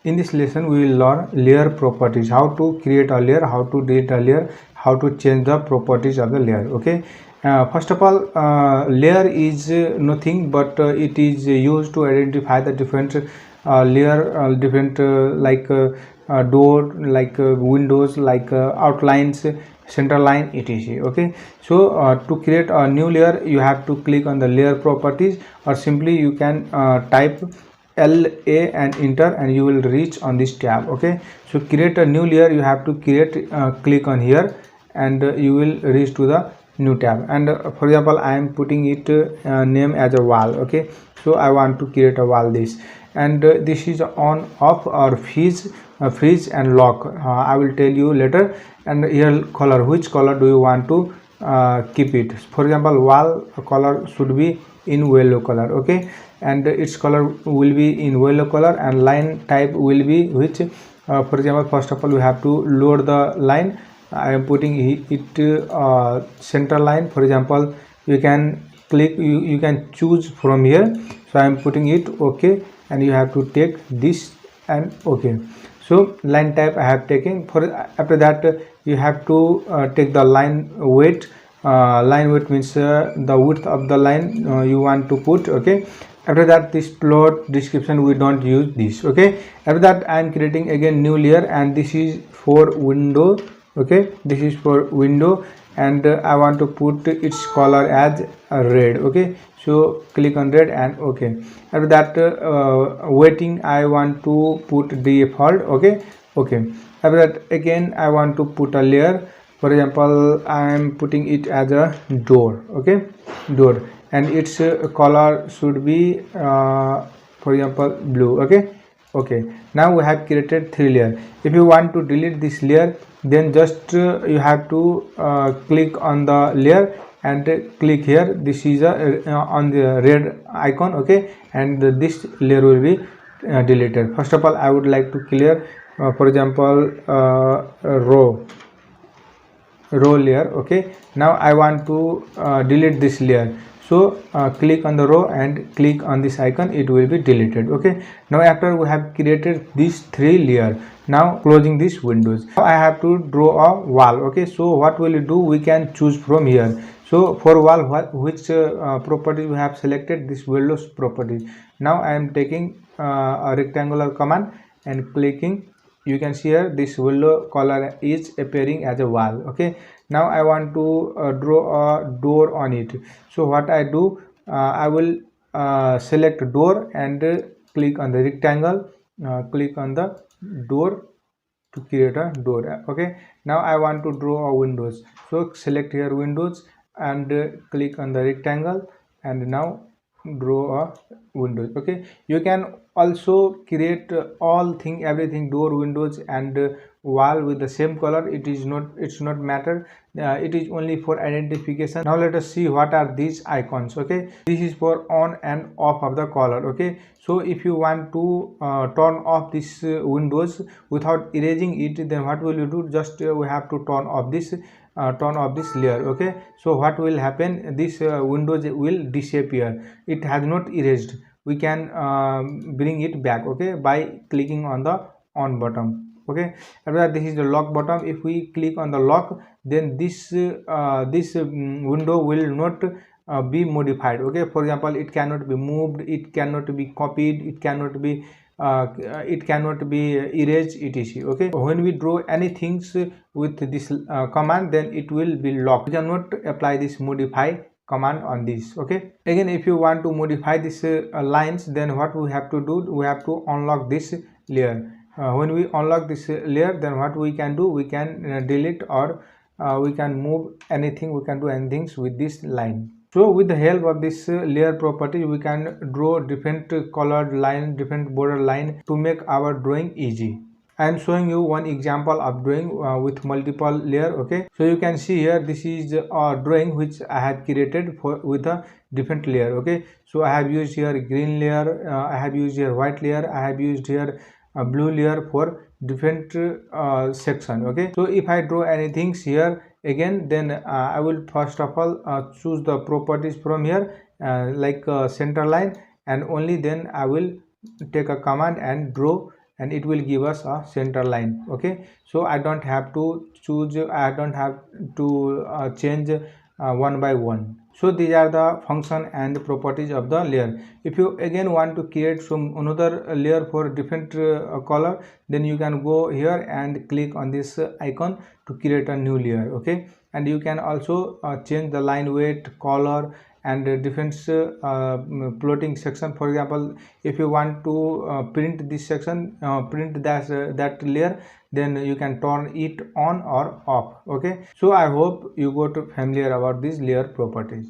In this lesson we will learn layer properties, how to create a layer, how to delete a layer, how to change the properties of the layer. Okay, first of all, layer is nothing but it is used to identify the different layer, different door, windows, outlines, center line, etc. Okay, so to create a new layer you have to click on the layer properties, or simply you can type LA and enter and you will reach on this tab. Okay, so create a new layer, you have to create, click on here and you will reach to the new tab. And for example I am putting it name as a wall. Okay, so I want to create a wall this, and this is on, off, or freeze and lock. I will tell you later. And here color, which color do you want to keep it? For example, wall color should be in yellow color. Okay, and its color will be in yellow color, and line type will be which, for example, first of all we have to load the line. I am putting it center line. For example, you can click, you can choose from here. So I am putting it okay, and you have to take this and okay. So line type I have taken. For after that you have to take the line weight. Line weight means the width of the line you want to put. Okay, after that this plot description we don't use this. Okay, after that I am creating again new layer, and this is for window. Okay, this is for window, and I want to put its color as red. Okay, so click on red and okay. After that weighting I want to put default. Okay, after that again I want to put a layer. For example, I am putting it as a door. Okay, door, and its color should be for example blue. Okay, now we have created 3 layers. If you want to delete this layer, then just you have to click on the layer and click here. This is on the red icon. Okay, and this layer will be deleted. First of all I would like to clear for example row layer. Okay, now I want to delete this layer. So click on the row and click on this icon, it will be deleted. Okay, now after we have created these 3 layers, now closing this windows, now I have to draw a wall. Okay, so what will you do, we can choose from here. So for wall, which property we have selected, this windows property. Now I am taking a rectangular command and clicking. You can see here this window color is appearing as a wall. Okay, now I want to draw a door on it. So what I do, I will select door and click on the rectangle, click on the door to create a door. Okay, now I want to draw a windows. So select here windows and click on the rectangle, and now draw a windows. Okay, you can also create everything, door, windows and wall with the same color. It's not matter, it is only for identification. Now let us see what are these icons. Okay, this is for on and off of the color. Okay, so if you want to turn off this windows without erasing it, then what will you do, just we have to turn off this layer. Okay, so what will happen, this windows will disappear, it has not erased. We can bring it back. Okay, by clicking on the on button. Okay, after that this is the lock button. If we click on the lock, then this window will not be modified. Okay, for example, it cannot be moved, it cannot be copied, it cannot be erased, etc. Okay, when we draw anything with this command, then it will be locked. We cannot apply this modify command on this. Okay, again if you want to modify this lines, then what we have to do, we have to unlock this layer. When we unlock this layer, then what we can do, we can delete or we can move anything, we can do anything with this line. So with the help of this layer property, we can draw different colored line, different border line to make our drawing easy. I am showing you one example of drawing with multiple layer. Okay, so you can see here, this is a drawing which I have created with a different layer. Okay, so I have used here green layer, I have used here white layer, I have used here a blue layer for different section. Okay, so if I draw anything here again, then I will first of all choose the properties from here, like center line, and only then I will take a command and draw and it will give us a center line. Okay, so I don't have to choose, I don't have to change one by one. So these are the function and properties of the layer. If you again want to create some another layer for different color, then you can go here and click on this icon to create a new layer. Okay, and you can also change the line weight, color, and different plotting section. For example, if you want to print this section, print that layer, then you can turn it on or off. Okay, so I hope you got familiar about these layer properties.